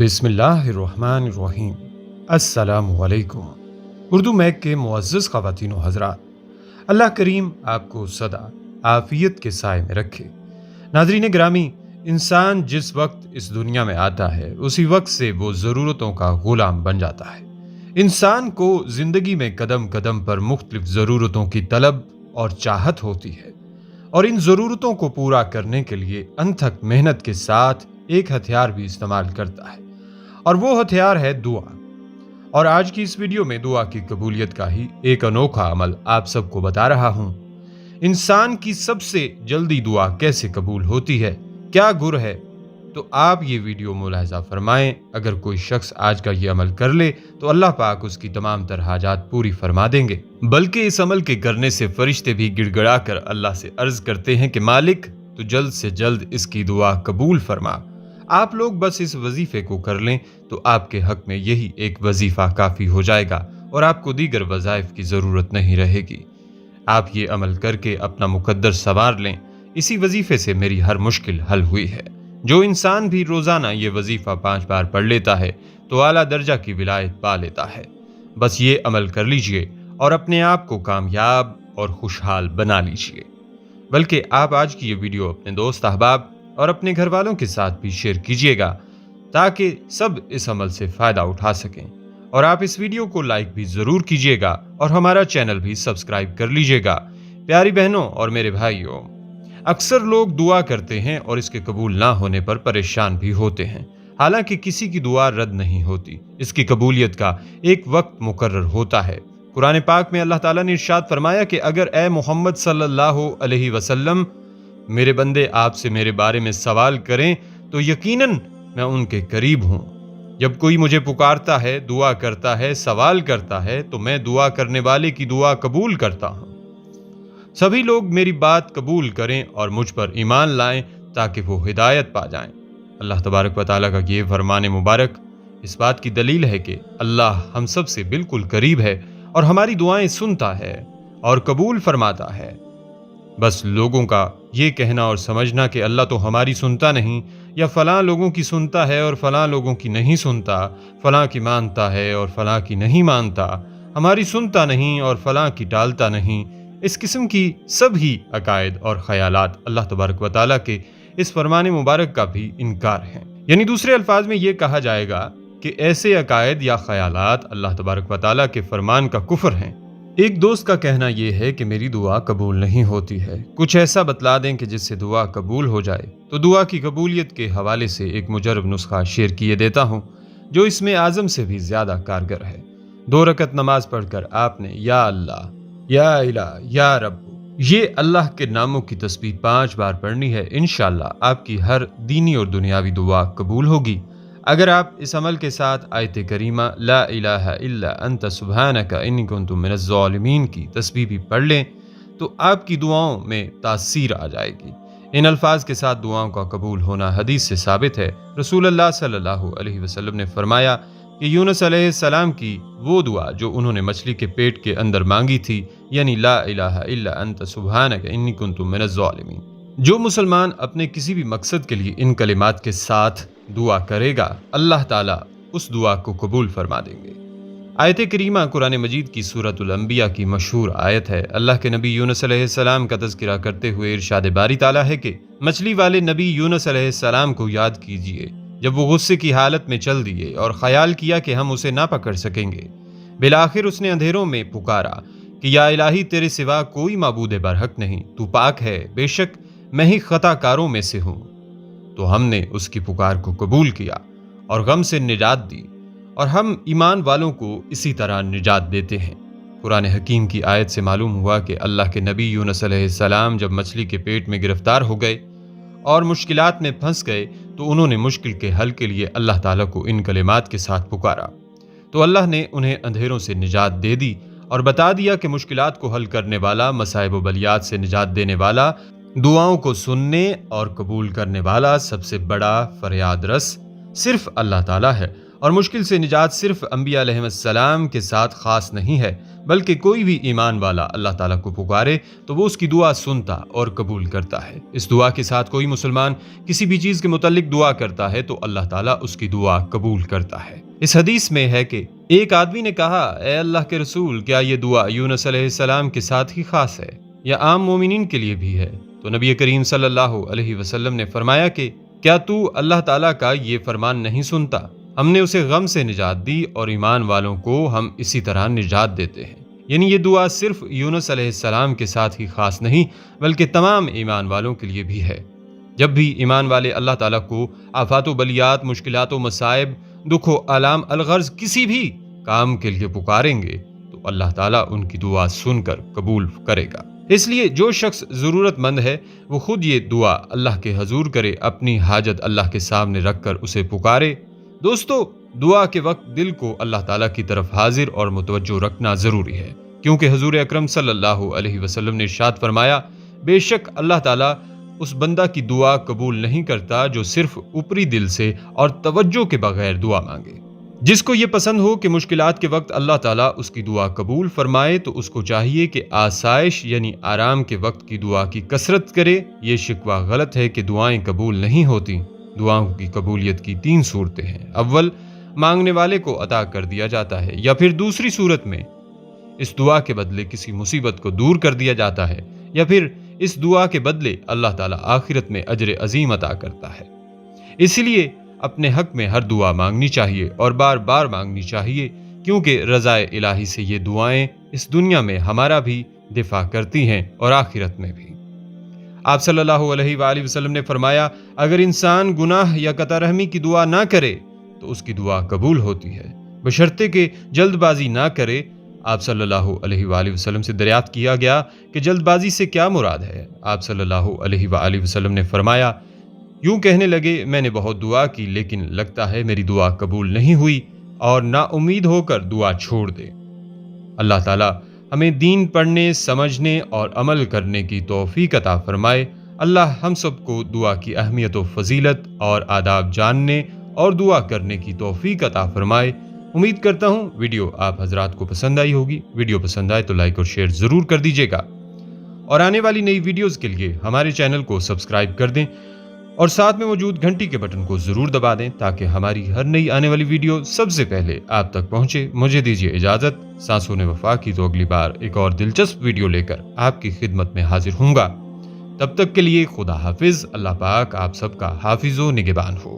बिस्मिल्लाहिर्रहमानिर्रहीम। अस्सलामुअलैकुम। उर्दू मैक के मुअज़्ज़ज़ ख़वातीन व हज़रात, अल्लाह करीम आपको सदा आफ़ियत के साए में रखे। नाज़रीन गिरामी, इंसान जिस वक्त इस दुनिया में आता है उसी वक्त से वो ज़रूरतों का ग़ुलाम बन जाता है। इंसान को ज़िंदगी में कदम कदम पर मुख्तलिफ़ ज़रूरतों की तलब और चाहत होती है, और इन ज़रूरतों को पूरा करने के लिए अनथक मेहनत के साथ एक हथियार भी इस्तेमाल करता है, और वो हथियार है दुआ। और आज की इस वीडियो में दुआ की कबूलियत का ही एक अनोखा अमल आप सबको बता रहा हूँ। इंसान की सबसे जल्दी दुआ कैसे कबूल होती है, क्या गुर है, तो आप ये वीडियो मुलाहिज़ा फरमाएं। अगर कोई शख्स आज का ये अमल कर ले तो अल्लाह पाक उसकी तमाम तरह हाजात पूरी फरमा देंगे। बल्कि इस अमल के करने से फरिश्ते भी गिड़गिड़ा कर अल्लाह से अर्ज करते हैं कि मालिक, तो जल्द से जल्द इसकी दुआ कबूल फरमा। आप लोग बस इस वजीफे को कर लें तो आपके हक में यही एक वजीफा काफ़ी हो जाएगा और आपको दीगर वज़ाइफ की ज़रूरत नहीं रहेगी। आप ये अमल करके अपना मुकद्दर संवार लें। इसी वजीफे से मेरी हर मुश्किल हल हुई है। जो इंसान भी रोज़ाना ये वजीफ़ा 5 बार पढ़ लेता है तो आला दर्जा की विलायत पा लेता है। बस ये अमल कर लीजिए और अपने आप को कामयाब और खुशहाल बना लीजिए। बल्कि आप आज की ये वीडियो अपने दोस्त अहबाब और अपने घर वालों के साथ भी शेयर कीजिएगा ताकि सब इस अमल से फ़ायदा उठा सकें। और आप इस वीडियो को लाइक भी ज़रूर कीजिएगा और हमारा चैनल भी सब्सक्राइब कर लीजिएगा। प्यारी बहनों और मेरे भाइयों, अक्सर लोग दुआ करते हैं और इसके कबूल ना होने पर परेशान भी होते हैं। हालांकि किसी की दुआ रद्द नहीं होती, इसकी कबूलियत का एक वक्त मुकर्रर होता है। कुरान पाक में अल्लाह ताला ने इरशाद फरमाया कि अगर ए मोहम्मद सल्लल्लाहु अलैहि वसल्लम मेरे बंदे आपसे मेरे बारे में सवाल करें तो यकीनन मैं उनके करीब हूँ। जब कोई मुझे पुकारता है, दुआ करता है, सवाल करता है तो मैं दुआ करने वाले की दुआ कबूल करता हूँ। सभी लोग मेरी बात कबूल करें और मुझ पर ईमान लाएं ताकि वो हिदायत पा जाएं। अल्लाह तबारक व तआला का ये फरमान मुबारक इस बात की दलील है कि अल्लाह हम सब से बिल्कुल करीब है और हमारी दुआएं सुनता है और कबूल फरमाता है। बस लोगों का ये कहना और समझना कि अल्लाह तो हमारी सुनता नहीं, या फ़लाँ लोगों की सुनता है और फ़लाँ लोगों की नहीं सुनता, फ़लाँ की मानता है और फ़लाँ की नहीं मानता, हमारी सुनता नहीं और फ़लाँ की टालता नहीं, इस किस्म की सभी अकायद और ख़यालात अल्लाह तबारक व तआला के इस फरमान मुबारक का भी इनकार है। यानी दूसरे अल्फाज में ये कहा जाएगा कि ऐसे अकायद या ख़यालात अल्लाह तबारक व तआला के फरमान का कुफ्र हैं। एक दोस्त का कहना यह है कि मेरी दुआ कबूल नहीं होती है, कुछ ऐसा बतला दें कि जिससे दुआ कबूल हो जाए। तो दुआ की कबूलियत के हवाले से एक मुजरब नुस्खा शेयर किए देता हूँ जो इसमें आज़म से भी ज़्यादा कारगर है। 2 रकत नमाज पढ़कर आपने या अल्लाह, या इलाह, या रब, ये अल्लाह के नामों की तस्बीह 5 बार पढ़नी है। इंशाअल्लाह आपकी हर दीनी और दुनियावी दुआ कबूल होगी। अगर आप इस अमल के साथ आयत करीमा ला इलाहा इल्ला अंत सुब्हानका इन्नी कुन्तु मिनज़ ज़ालिमीन की तस्बीह भी पढ़ लें तो आपकी दुआओं में तासीर आ जाएगी। इन अल्फाज के साथ दुआओं का कबूल होना हदीस से साबित है। रसूलुल्लाह सल्लल्लाहु अलैहि वसल्लम ने फरमाया कि यूनुस अलैहिस्सलाम की वो दुआ जो उन्होंने मछली के पेट के अंदर मांगी थी, यानी ला इलाहा इल्ला अंत सुब्हानका इन्नी कुन्तु मिनज़ ज़ालिमीन, जो मुसलमान अपने किसी भी मकसद के लिए इन कलिमात के साथ दुआ करेगा, अल्लाह ताला उस दुआ को कबूल फरमा देंगे। आयत करीमा कुरान मजीद की सूरतुल अंबिया की मशहूर आयत है। अल्लाह के नबी यूनुस अलैहिस्सलाम का तज़किरा करते हुए इरशाद बारी ताला है कि मछली वाले नबी यूनुस अलैहिस्सलाम को याद कीजिए जब वो गुस्से की हालत में चल दिए और ख्याल किया कि हम उसे ना पकड़ सकेंगे। बिलाखिर उसने अंधेरों में पुकारा कि या इलाही, तेरे सिवा कोई माबूद बरहक नहीं, तू पाक है, बेशक मैं ही खताकारों में से हूँ। तो हमने उसकी पुकार को कबूल किया और गम से निजात दी, और हम ईमान वालों को इसी तरह निजात देते हैं। कुरान हकीम की आयत से मालूम हुआ कि अल्लाह के नबी यूनुस अलैहिस्सलाम जब मछली के पेट में गिरफ्तार हो गए और मुश्किलात में फंस गए तो उन्होंने मुश्किल के हल के लिए अल्लाह ताला को इन कलिमात के साथ पुकारा। तो अल्लाह ने उन्हें अंधेरों से निजात दे दी और बता दिया कि मुश्किलात को हल करने वाला, मसाइब व बलियात से निजात देने वाला, दुआओं को सुनने और कबूल करने वाला सबसे बड़ा फरियाद रस सिर्फ अल्लाह ताला है। اور مشکل سے نجات صرف انبیاء علیہ السلام کے ساتھ خاص نہیں ہے، بلکہ کوئی بھی ایمان والا اللہ تعالیٰ کو پکارے تو وہ اس کی دعا سنتا اور قبول کرتا ہے۔ اس دعا کے ساتھ کوئی مسلمان کسی بھی چیز کے متعلق دعا کرتا ہے تو اللہ تعالیٰ اس کی دعا قبول کرتا ہے۔ اس حدیث میں ہے کہ ایک آدمی نے کہا، اے اللہ کے رسول، کیا یہ دعا یونس علیہ السلام کے ساتھ ہی خاص ہے یا عام مومنین کے لیے بھی ہے؟ تو نبی کریم صلی اللہ علیہ وسلم نے فرمایا کہ کیا تو اللہ تعالیٰ کا یہ فرمان نہیں سنتا؟ ہم نے اسے غم سے نجات دی اور ایمان والوں کو ہم اسی طرح نجات دیتے ہیں۔ یعنی یہ دعا صرف یونس علیہ السلام کے ساتھ ہی خاص نہیں بلکہ تمام ایمان والوں کے لیے بھی ہے۔ جب بھی ایمان والے اللہ تعالیٰ کو آفات و بلیات، مشکلات و مصائب، دکھ و آلام، الغرض کسی بھی کام کے لیے پکاریں گے تو اللہ تعالیٰ ان کی دعا سن کر قبول کرے گا۔ اس لیے جو شخص ضرورت مند ہے وہ خود یہ دعا اللہ کے حضور کرے، اپنی حاجت اللہ کے سامنے رکھ کر اسے پکارے۔ دوستو، دعا کے وقت دل کو اللہ تعالیٰ کی طرف حاضر اور متوجہ رکھنا ضروری ہے، کیونکہ حضور اکرم صلی اللہ علیہ وسلم نے ارشاد فرمایا، بے شک اللہ تعالیٰ اس بندہ کی دعا قبول نہیں کرتا جو صرف اوپری دل سے اور توجہ کے بغیر دعا مانگے۔ جس کو یہ پسند ہو کہ مشکلات کے وقت اللہ تعالیٰ اس کی دعا قبول فرمائے تو اس کو چاہیے کہ آسائش یعنی آرام کے وقت کی دعا کی کثرت کرے۔ یہ شکوہ غلط ہے کہ دعائیں قبول نہیں ہوتی۔ دعاؤں کی قبولیت کی 3 صورتیں ہیں۔ اول، مانگنے والے کو عطا کر دیا جاتا ہے، یا پھر دوسری صورت میں اس دعا کے بدلے کسی مصیبت کو دور کر دیا جاتا ہے، یا پھر اس دعا کے بدلے اللہ تعالیٰ آخرت میں اجر عظیم عطا کرتا ہے۔ اس لیے اپنے حق میں ہر دعا مانگنی چاہیے اور بار بار مانگنی چاہیے، کیونکہ رضائے الہی سے یہ دعائیں اس دنیا میں ہمارا بھی دفاع کرتی ہیں اور آخرت میں بھی۔ آپ صلی اللہ علیہ وآلہ وسلم نے فرمایا، اگر انسان گناہ یا قطع رحمی کی دعا نہ کرے تو اس کی دعا قبول ہوتی ہے، بشرطے کہ جلد بازی نہ کرے۔ آپ صلی اللہ علیہ وآلہ وسلم سے دریافت کیا گیا کہ جلد بازی سے کیا مراد ہے؟ آپ صلی اللہ علیہ وآلہ وسلم نے فرمایا، یوں کہنے لگے، میں نے بہت دعا کی لیکن لگتا ہے میری دعا قبول نہیں ہوئی، اور نا امید ہو کر دعا چھوڑ دے۔ اللہ تعالیٰ ہمیں دین پڑھنے، سمجھنے اور عمل کرنے کی توفیق عطا فرمائے۔ اللہ ہم سب کو دعا کی اہمیت و فضیلت اور آداب جاننے اور دعا کرنے کی توفیق عطا فرمائے۔ امید کرتا ہوں ویڈیو آپ حضرات کو پسند آئی ہوگی۔ ویڈیو پسند آئے تو لائک اور شیئر ضرور کر دیجیے گا، اور آنے والی نئی ویڈیوز کے لیے ہمارے چینل کو سبسکرائب کر دیں اور ساتھ میں موجود گھنٹی کے بٹن کو ضرور دبا دیں تاکہ ہماری ہر نئی آنے والی ویڈیو سب سے پہلے آپ تک پہنچے۔ مجھے دیجیے اجازت، سانسوں نے وفا کی تو اگلی بار ایک اور دلچسپ ویڈیو لے کر آپ کی خدمت میں حاضر ہوں گا۔ تب تک کے لیے خدا حافظ۔ اللہ پاک آپ سب کا حافظ و نگہبان ہو۔